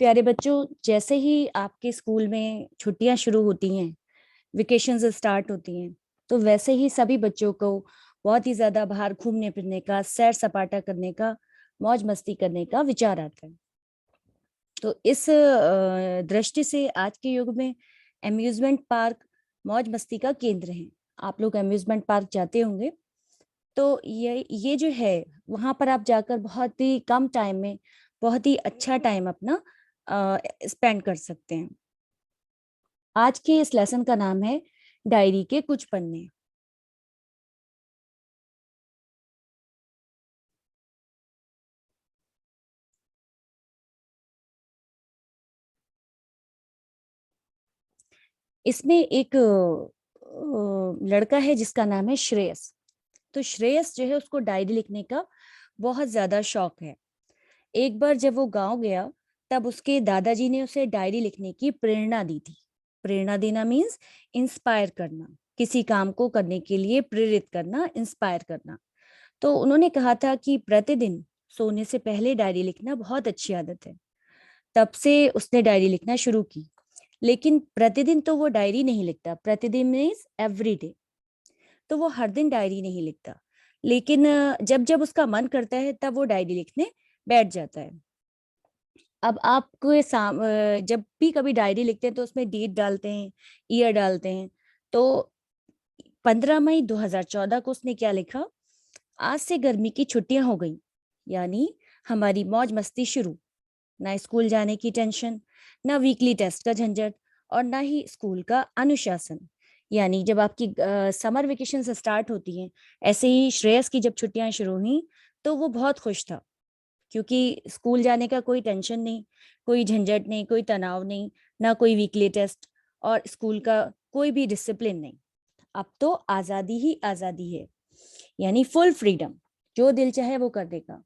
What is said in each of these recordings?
प्यारे बच्चों, जैसे ही आपके स्कूल में छुट्टियां शुरू होती हैं, वेकेशंस स्टार्ट होती हैं, तो वैसे ही सभी बच्चों को बहुत ही ज्यादा बाहर घूमने फिरने का, सैर सपाटा करने का, मौज मस्ती करने का विचार आता है। तो इस दृष्टि से आज के युग में अम्यूजमेंट पार्क मौज मस्ती का केंद्र है। आप लोग अम्यूजमेंट पार्क जाते होंगे, तो ये जो है, वहां पर आप जाकर बहुत ही कम टाइम में बहुत ही अच्छा टाइम अपना स्पेंड कर सकते हैं। आज के इस लेसन का नाम है डायरी के कुछ पन्ने। इसमें एक लड़का है जिसका नाम है श्रेयस। तो श्रेयस जो है, उसको डायरी लिखने का बहुत ज्यादा शौक है। एक बार जब वो गांव गया, तब उसके दादाजी ने उसे डायरी लिखने की प्रेरणा दी थी। प्रेरणा देना मीन्स इंस्पायर करना, किसी काम को करने के लिए प्रेरित करना, इंस्पायर करना। तो उन्होंने कहा था कि प्रतिदिन सोने से पहले डायरी लिखना बहुत अच्छी आदत है। तब से उसने डायरी लिखना शुरू की। लेकिन प्रतिदिन तो वो डायरी नहीं लिखता, प्रतिदिन मीन्स एवरी डे। तो वो हर दिन डायरी नहीं लिखता, लेकिन जब जब उसका मन करता है तब वो डायरी लिखने बैठ जाता है। अब आपको जब भी कभी डायरी लिखते हैं तो उसमें डेट डालते हैं, ईयर डालते हैं। तो 15 मई 2014 को उसने क्या लिखा? आज से गर्मी की छुट्टियां हो गई, यानी हमारी मौज मस्ती शुरू। ना स्कूल जाने की टेंशन, ना वीकली टेस्ट का झंझट, और ना ही स्कूल का अनुशासन। यानी जब आपकी समर वेकेशन स्टार्ट होती हैं, ऐसे ही श्रेयस की जब छुट्टियां शुरू हुई, तो वो बहुत खुश था, क्योंकि स्कूल जाने का कोई टेंशन नहीं, कोई झंझट नहीं, कोई तनाव नहीं, ना कोई वीकली टेस्ट, और स्कूल का कोई भी डिसिप्लिन नहीं। अब तो आजादी ही आजादी है, यानी फुल फ्रीडम। जो दिल चाहे वो करने का,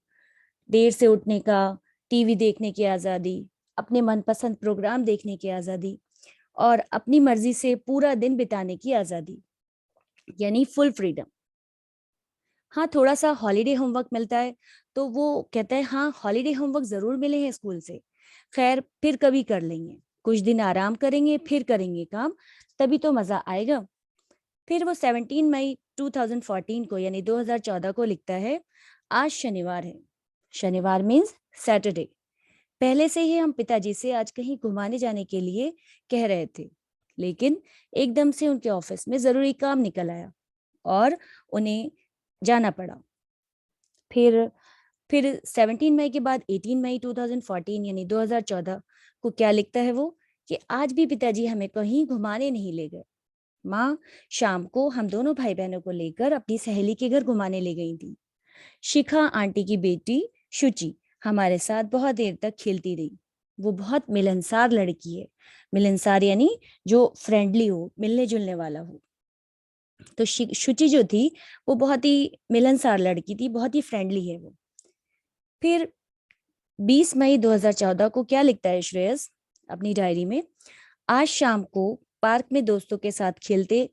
देर से उठने का, टीवी देखने की आजादी, अपने मनपसंद प्रोग्राम देखने की आजादी, और अपनी मर्जी से पूरा दिन बिताने की आजादी, यानी फुल फ्रीडम। हाँ, थोड़ा सा हॉलीडे होमवर्क मिलता है, तो वो कहता है हाँ, हॉलीडे होमवर्क जरूर मिले हैं स्कूल से, खैर फिर कभी कर लेंगे, कुछ दिन आराम करेंगे, फिर करेंगे काम, तभी तो मजा आएगा। फिर वो 17 मई 2014 को, यानी 2014 को लिखता है, आज शनिवार है। शनिवार मीन्स सैटरडे। पहले से ही हम पिताजी से आज कहीं घुमाने जाने के लिए कह रहे थे, लेकिन एकदम से उनके ऑफिस में जरूरी काम निकल आया और उन्हें जाना पड़ा। फिर फिर 17 मई के बाद 18 मई 2014, यानी 2014 को क्या लिखता है वो, कि आज भी पिताजी हमें कहीं घुमाने नहीं ले गए। माँ शाम को हम दोनों भाई बहनों को लेकर अपनी सहेली के घर घुमाने ले गई थी। शिखा आंटी की बेटी शुचि हमारे साथ बहुत देर तक खेलती रही। वो बहुत मिलनसार लड़की है। मिलनसार यानी जो फ्रेंडली हो, मिलने जुलने वाला हो। तो शुचि जो थी, वो बहुत ही मिलनसार लड़की थी, बहुत ही फ्रेंडली है वो। फिर 20 मई 2014 को क्या लिखता है श्रेयस अपनी डायरी में, आज शाम को पार्क में दोस्तों के साथ खेलते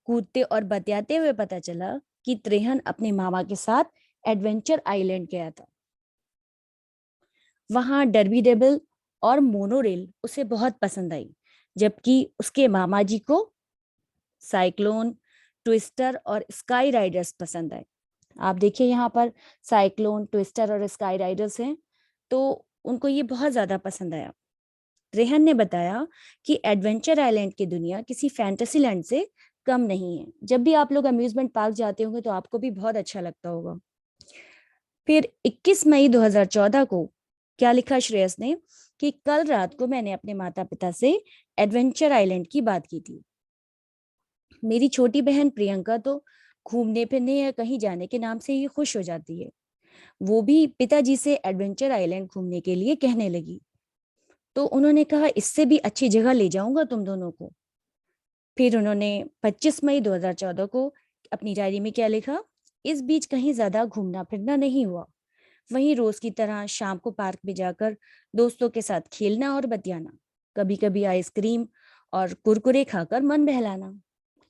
कूदते और बतियाते हुए पता चला कि त्रेहन अपने मामा के साथ एडवेंचर आइलैंड गया था। वहां डर्बी डेबल और मोनोरेल उसे बहुत पसंद आई, जबकि उसके मामा जी को साइक्लोन, ट्विस्टर और स्काई राइडर्स पसंद आए। आप देखिए यहाँ पर साइक्लोन, ट्विस्टर और स्काई राइडर्स हैं, तो उनको ये बहुत ज्यादा पसंद आया। रेहन ने बताया कि एडवेंचर आइलैंड की दुनिया किसी फैंटेसी लैंड से कम नहीं है। जब भी आप लोग अम्यूजमेंट पार्क जाते होंगे तो आपको भी बहुत अच्छा लगता होगा। फिर 21 मई 2014 को क्या लिखा श्रेयस ने, कि कल रात को मैंने अपने माता पिता से एडवेंचर आइलैंड की बात की थी। मेरी छोटी बहन प्रियंका तो घूमने फिरने या कहीं जाने के नाम से ही खुश हो जाती है। वो भी पिताजी से एडवेंचर आइलैंड घूमने के लिए कहने लगी। तो उन्होंने कहा, इससे भी अच्छी जगह ले जाऊंगा तुम दोनों को। फिर उन्होंने 25 मई 2014 को अपनी डायरी में क्या लिखा, इस बीच कहीं ज्यादा घूमना फिरना नहीं हुआ। वहीं रोज की तरह शाम को पार्क में जाकर दोस्तों के साथ खेलना और बतियाना, कभी कभी आइसक्रीम और कुरकुरे खाकर मन बहलाना।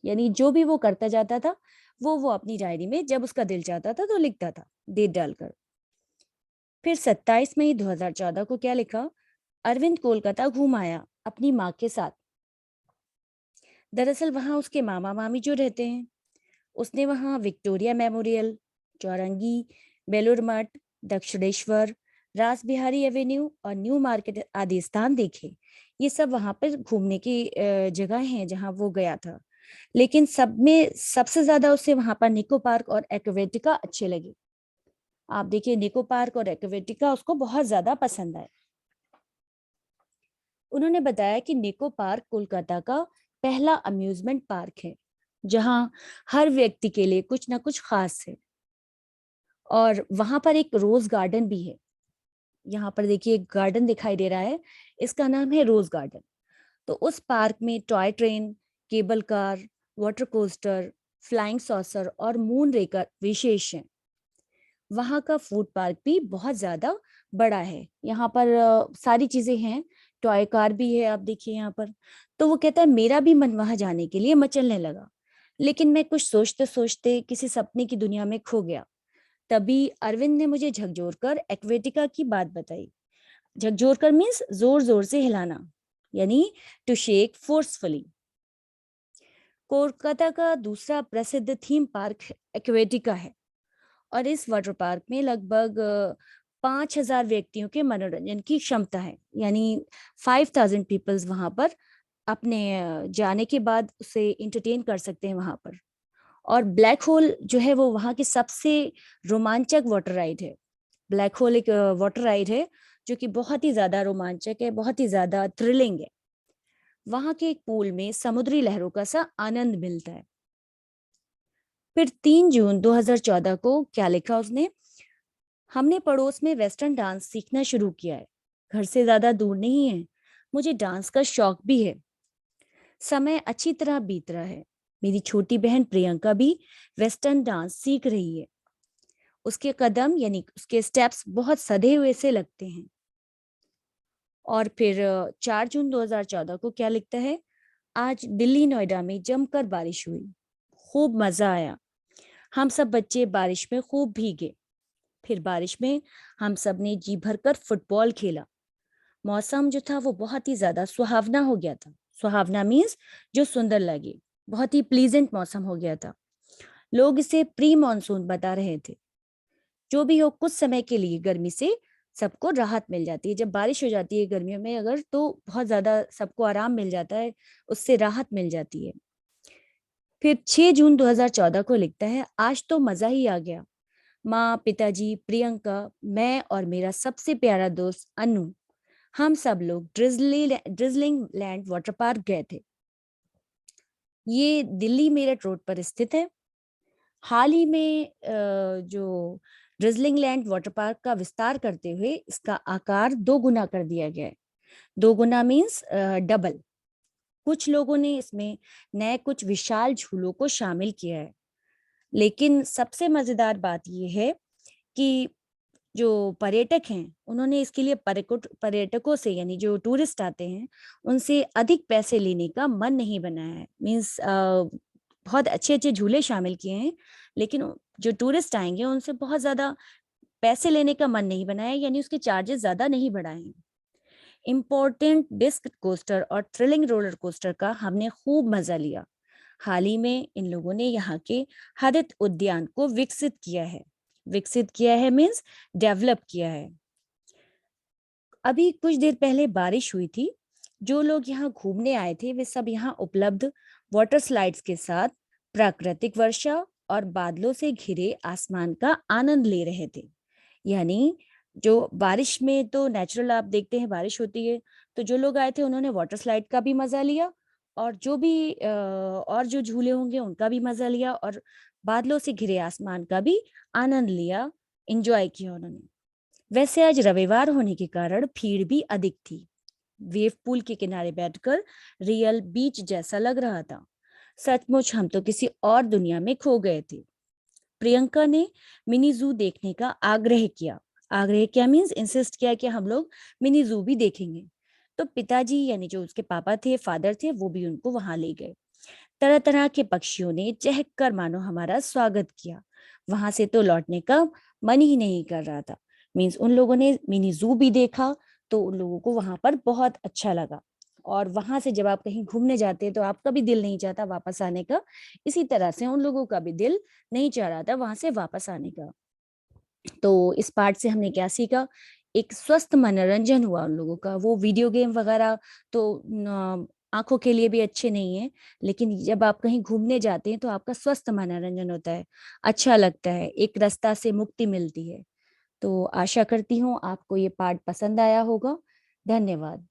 यानी जो भी वो करता जाता था, वो अपनी डायरी में जब उसका दिल चाहता था तो लिखता था, डेट डालकर। फिर 27 मई 2014 को क्या लिखा, अरविंद कोलकाता घूम आया अपनी माँ के साथ। दरअसल वहां उसके मामा मामी जो रहते हैं, उसने वहां विक्टोरिया मेमोरियल, चौरंगी, बेलूर मठ, दक्षिणेश्वर, रास बिहारी एवेन्यू और न्यू मार्केट आदि स्थान देखे। ये सब वहां पर घूमने की जगह हैं जहां वो गया था। लेकिन सब में सबसे ज्यादा उसे वहां पर निको पार्क और एक्वेटिका अच्छे लगे। आप देखिए, निको पार्क और एक्वेटिका उसको बहुत ज्यादा पसंद आए। उन्होंने बताया कि निको पार्क कोलकाता का पहला अम्यूजमेंट पार्क है, जहां हर व्यक्ति के लिए कुछ ना कुछ खास है। और वहां पर एक रोज गार्डन भी है। यहाँ पर देखिए एक गार्डन दिखाई दे रहा है, इसका नाम है रोज गार्डन। तो उस पार्क में toy train, cable car, water coaster, flying saucer और मून रेकर विशेष हैं। वहाँ का फूड पार्क भी बहुत ज्यादा बड़ा है। यहाँ पर सारी चीजें हैं, टॉय कार भी है, आप देखिए यहाँ पर। तो वो कहता है मेरा भी मन वहां जाने के लिए मचलने लगा, लेकिन मैं कुछ सोचते सोचते किसी सपने की दुनिया में खो गया। तभी अरविंद ने मुझे झकझोरकर एक्वेटिका की बात बताई। झकझोरकर मीन्स जोर जोर से हिलाना, यानी टू शेक फोर्सफुली। कोलकाता का दूसरा प्रसिद्ध थीम पार्क एक्वेटिका है, और इस वाटर पार्क में लगभग 5,000 व्यक्तियों के मनोरंजन की क्षमता है। यानी 5,000 पीपल्स वहां पर अपने जाने के बाद उसे इंटरटेन कर सकते हैं वहां पर। और ब्लैक होल जो है वो वहाँ की सबसे रोमांचक वाटर राइड है। ब्लैक होल एक वाटर राइड है जो कि बहुत ही ज्यादा रोमांचक है, बहुत ही ज्यादा थ्रिलिंग है। वहां के एक पूल में समुद्री लहरों का सा आनंद मिलता है। फिर 3 जून 2014 को क्या लिखा उसने? हमने पड़ोस में वेस्टर्न डांस सीखना शुरू किया है। घर से ज्यादा दूर नहीं है, मुझे डांस का शौक भी है। समय अच्छी तरह बीत रहा है। मेरी छोटी बहन प्रियंका भी वेस्टर्न डांस सीख रही है। उसके कदम यानी उसके स्टेप्स बहुत सधे हुए से लगते हैं। और फिर 4 जून 2014 को क्या लिखता है? आज दिल्ली नोएडा में जमकर बारिश हुई, खूब मजा आया। हम सब बच्चे बारिश में खूब भीगे। फिर बारिश में हम सब ने जी भरकर फुटबॉल खेला। मौसम जो था वो बहुत ही ज्यादा सुहावना हो गया था। सुहावना मीन्स जो सुंदर लगे, बहुत ही प्लीजेंट मौसम हो गया था। लोग इसे प्री मॉनसून बता रहे थे। जो भी हो, कुछ समय के लिए गर्मी से सबको राहत मिल जाती है। जब बारिश हो जाती है गर्मियों में अगर, तो बहुत ज्यादा सबको आराम मिल जाता है, उससे राहत मिल जाती है। फिर 6 जून 2014 को लिखता है, आज तो मजा ही आ गया। माँ, पिताजी, प्रियंका, मैं और मेरा सबसे प्यारा दोस्त अनु, हम सब लोग ड्रिजलिंग लैंड वाटर पार्क गए थे। ये दिल्ली मेरठ रोड पर स्थित है। हाल ही में जो ड्रिजलिंग लैंड वाटर पार्क का विस्तार करते हुए इसका आकार 2 गुना कर दिया गया है। 2 गुना मीन्स डबल। कुछ लोगों ने इसमें नए कुछ विशाल झूलों को शामिल किया है। लेकिन सबसे मजेदार बात यह है कि जो पर्यटक हैं उन्होंने इसके लिए पर्यटकों से, यानी जो टूरिस्ट आते हैं, उनसे अधिक पैसे लेने का मन नहीं बनाया है। मीन्स बहुत अच्छे अच्छे झूले शामिल किए हैं, लेकिन जो टूरिस्ट आएंगे उनसे बहुत ज्यादा पैसे लेने का मन नहीं बनाया, यानी उसके चार्जेस ज्यादा नहीं बढ़ाए हैं। इम्पोर्टेंट डिस्क कोस्टर और थ्रिलिंग रोलर कोस्टर का हमने खूब मजा लिया। हाल ही में इन लोगों ने यहाँ के हरित उद्यान को विकसित किया है। विकसित किया है मीन्स डेवलप किया है। अभी कुछ देर पहले बारिश हुई थी। जो लोग यहाँ घूमने आए थे वे सब यहाँ उपलब्ध वाटर स्लाइड्स के साथ प्राकृतिक वर्षा और बादलों से घिरे आसमान का आनंद ले रहे थे। यानी जो बारिश में तो नेचुरल आप देखते हैं बारिश होती है, तो जो लोग आए थे उन्होंने वाटर स्लाइड का भी मजा लिया, और जो भी और जो झूले होंगे उनका भी मजा लिया, और बादलों से घिरे आसमान का भी आनंद लिया, एंजॉय किया उन्होंने। वैसे आज रविवार होने के कारण भीड़ भी अधिक थी। वेव पूल के किनारे बैठकर रियल बीच जैसा लग रहा था। सचमुच हम तो किसी और दुनिया में खो गए थे। प्रियंका ने मिनी जू देखने का आग्रह किया। आग्रह किया मीन्स इंसिस्ट किया कि हम लोग मिनी जू भी देखेंगे। तो पिताजी यानी जो उसके पापा थे, फादर थे, वो भी उनको वहां ले गए। तरह तरह के पक्षियों ने चहक कर मानो हमारा स्वागत किया। वहां से तो लौटने का मन ही नहीं कर रहा था। मीन्स उन लोगों ने मिनी जू भी देखा, तो उन लोगों को वहां पर बहुत अच्छा लगा। और वहां से जब आप कहीं घूमने जाते हैं तो आपका भी दिल नहीं चाहता वापस आने का, इसी तरह से उन लोगों का भी दिल नहीं चाह रहा था वहां से वापस आने का। तो इस पार्ट से हमने क्या सीखा, एक स्वस्थ मनोरंजन हुआ उन लोगों का। वो वीडियो गेम वगैरह तो आंखों के लिए भी अच्छे नहीं है, लेकिन जब आप कहीं घूमने जाते हैं तो आपका स्वस्थ मनोरंजन होता है, अच्छा लगता है, एक रास्ता से मुक्ति मिलती है। तो आशा करती हूँ आपको ये पार्ट पसंद आया होगा। धन्यवाद।